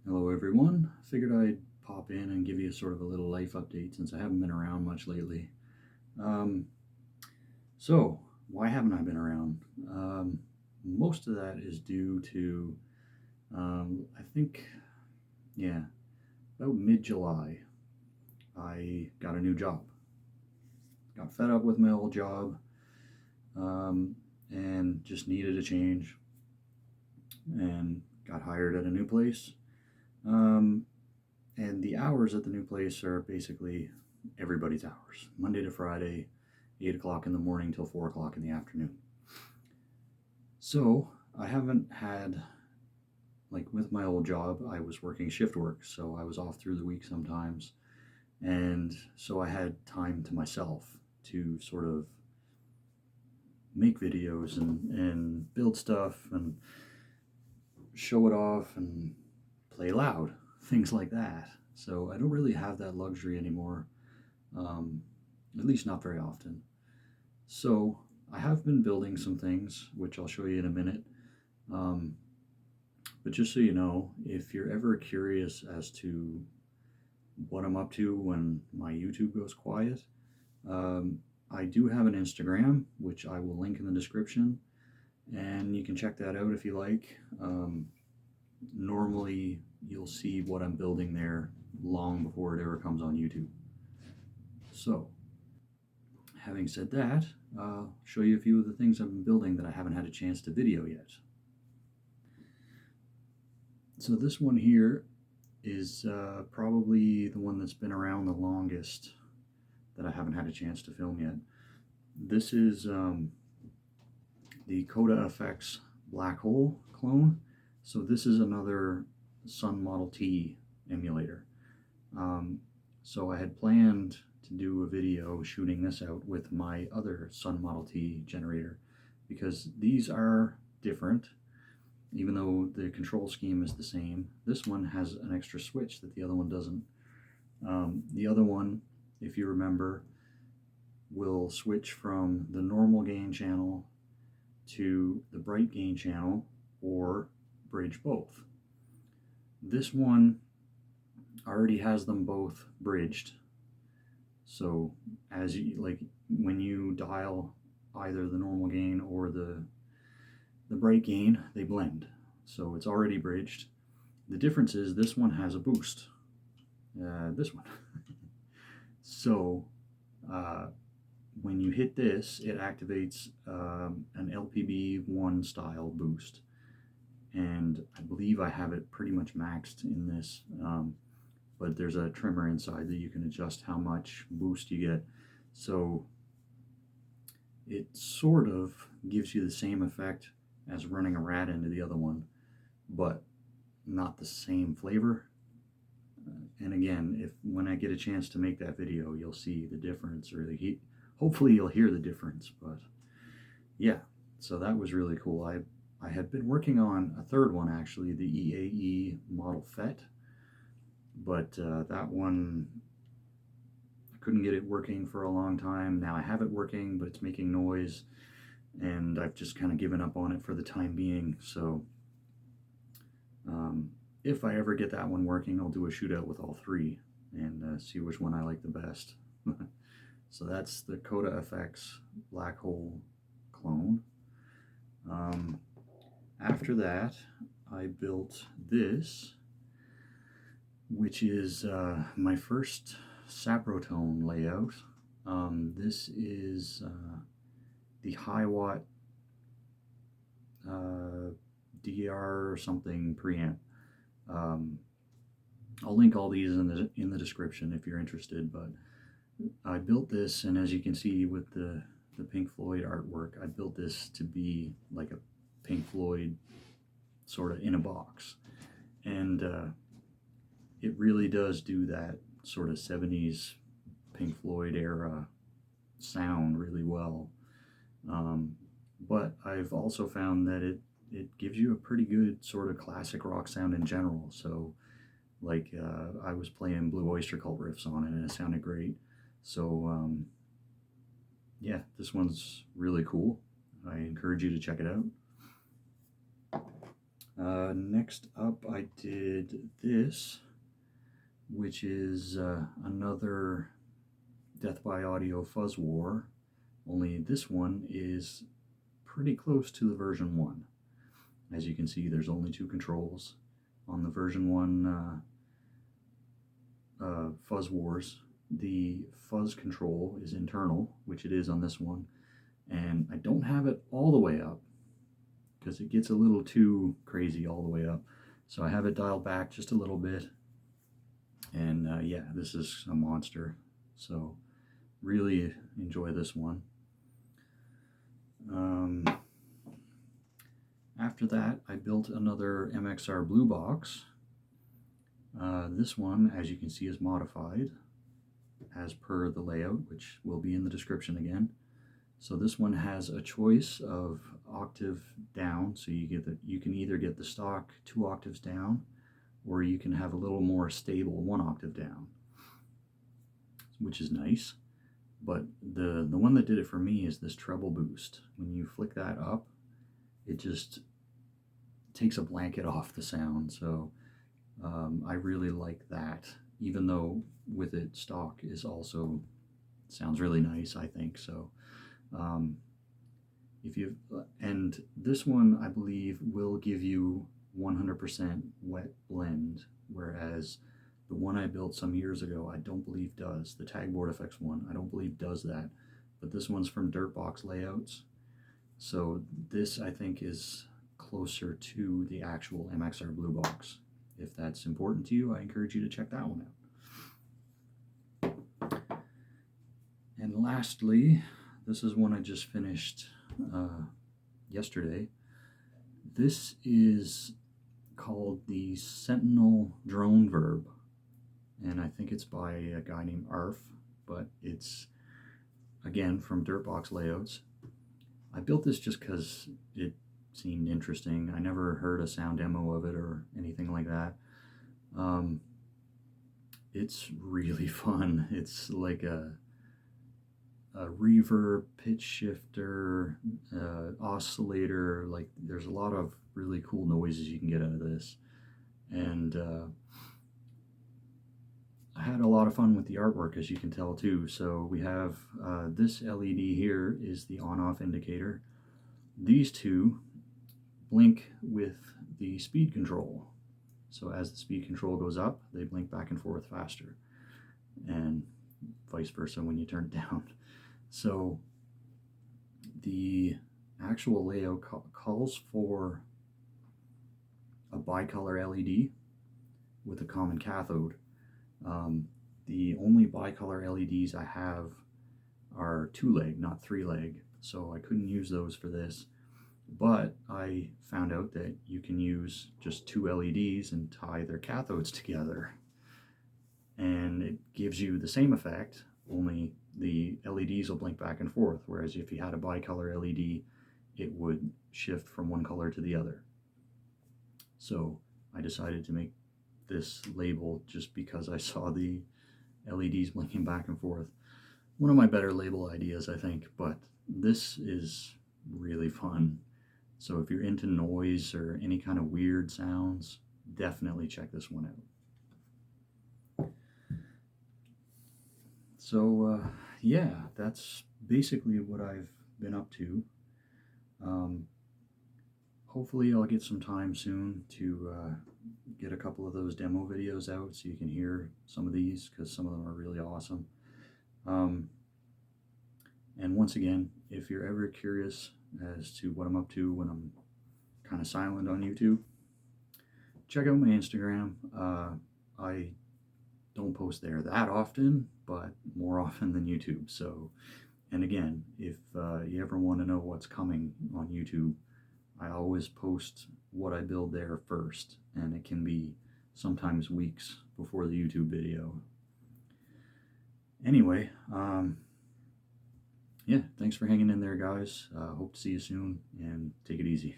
Hello everyone. Figured I'd pop in and give you sort of a little life update since I haven't been around much lately. Um, so, why haven't I been around? Most of that is due to, I think, yeah, about mid-July, I got a new job. Got fed up with my old job um, and just needed a change and got hired at a new place. Um, And the hours at the new place are basically everybody's hours, Monday to Friday, 8 o'clock in the morning till 4 o'clock in the afternoon. So I haven't had, like with my old job, I was working shift work, so I was off through the week sometimes. And so I had time to myself to sort of make videos and build stuff and show it off and play loud, things like that. So I don't really have that luxury anymore, um, at least not very often. So I have been building some things, which I'll show you in a minute. Um, but just so you know, if you're ever curious as to what I'm up to when my YouTube goes quiet, I do have an Instagram, which I will link in the description, and you can check that out if you like. Normally, you'll see what I'm building there long before it ever comes on YouTube. So, having said that, I'll show you a few of the things I've been building that I haven't had a chance to video yet. So this one here is probably the one that's been around the longest that I haven't had a chance to film yet. This is the Coda FX Black Hole clone. So this is another Sun Model T emulator. So I had planned to do a video shooting this out with my other Sun Model T generator because these are different. Even though the control scheme is the same, this one has an extra switch that the other one doesn't. The other one, if you remember, will switch from the normal gain channel to the bright gain channel or bridge both. This one already has them both bridged. So as you like when you dial either the normal gain or the bright gain, they blend. So it's already bridged. The difference is this one has a boost. This one. So when you hit this, it activates an LPB1 style boost. And I believe I have it pretty much maxed in this. But there's a trimmer inside that you can adjust how much boost you get. So it sort of gives you the same effect as running a rat into the other one, but not the same flavor. And again, if when I get a chance to make that video, you'll see the difference, or hopefully you'll hear the difference. But yeah, so that was really cool. I had been working on a third one actually, the EAE Model FET, but that one I couldn't get it working for a long time. Now I have it working, but it's making noise, and I've just kind of given up on it for the time being. So if I ever get that one working, I'll do a shootout with all three and see which one I like the best. So that's the Coda FX Black Hole clone. After that, I built this, which is my first Saprotone layout. This is the high watt DR something preamp. I'll link all these in the description if you're interested, but I built this, and as you can see with the Pink Floyd artwork, I built this to be like a Pink Floyd sort of in a box, and it really does do that sort of 70s Pink Floyd era sound really well. But I've also found that it gives you a pretty good sort of classic rock sound in general. So like I was playing Blue Oyster Cult riffs on it and it sounded great. So yeah, this one's really cool. I encourage you to check it out. Next up, I did this, which is another Death by Audio Fuzz War, only this one is pretty close to the version 1. As you can see, there's only 2 controls. On the version 1 Fuzz Wars, the fuzz control is internal, which it is on this one, and I don't have it all the way up because it gets a little too crazy all the way up. So I have it dialed back just a little bit, and yeah, this is a monster. So really enjoy this one. After that, I built another MXR Blue Box. This one, as you can see, is modified as per the layout, which will be in the description again. So this one has a choice of octave down, so you can either get the stock 2 octaves down, or you can have a little more stable 1 octave down, which is nice. But the one that did it for me is this treble boost. When you flick that up, it just takes a blanket off the sound. So I really like that, even though with it stock is also sounds really nice, I think. So and this one I believe will give you 100% wet blend, whereas the one I built some years ago I don't believe does. The Tagboard Effects one I don't believe does that, but this one's from Dirtbox Layouts. So this I think is closer to the actual MXR Blue Box. If that's important to you, I encourage you to check that one out. And lastly, this is one I just finished yesterday. This is called the Sentinel Drone Verb, and I think it's by a guy named Arf, but it's again from Dirtbox Layouts. I built this just because it seemed interesting. I never heard a sound demo of it or anything like that. It's really fun. It's like a reverb, pitch shifter, oscillator. Like there's a lot of really cool noises you can get out of this, and I had a lot of fun with the artwork, as you can tell too. So we have this LED here is the on-off indicator. These two blink with the speed control. So as the speed control goes up, they blink back and forth faster, and vice versa when you turn it down. So the actual layout calls for a bicolor LED with a common cathode. The only bicolor LEDs I have are 2-leg, not 3-leg, so I couldn't use those for this. But I found out that you can use just 2 LEDs and tie their cathodes together, and it gives you the same effect, only the LEDs will blink back and forth, whereas if you had a bicolor LED, it would shift from one color to the other. So I decided to make this label just because I saw the LEDs blinking back and forth. One of my better label ideas, I think, but this is really fun. So if you're into noise or any kind of weird sounds, definitely check this one out. So yeah, that's basically what I've been up to. Hopefully I'll get some time soon to get a couple of those demo videos out so you can hear some of these, because some of them are really awesome. And once again, if you're ever curious as to what I'm up to when I'm kind of silent on YouTube, check out my Instagram. I don't post there that often, but more often than YouTube. So, and again, if you ever want to know what's coming on YouTube, I always post what I build there first, and it can be sometimes weeks before the YouTube video. Anyway, yeah, thanks for hanging in there, guys. Hope to see you soon, and take it easy.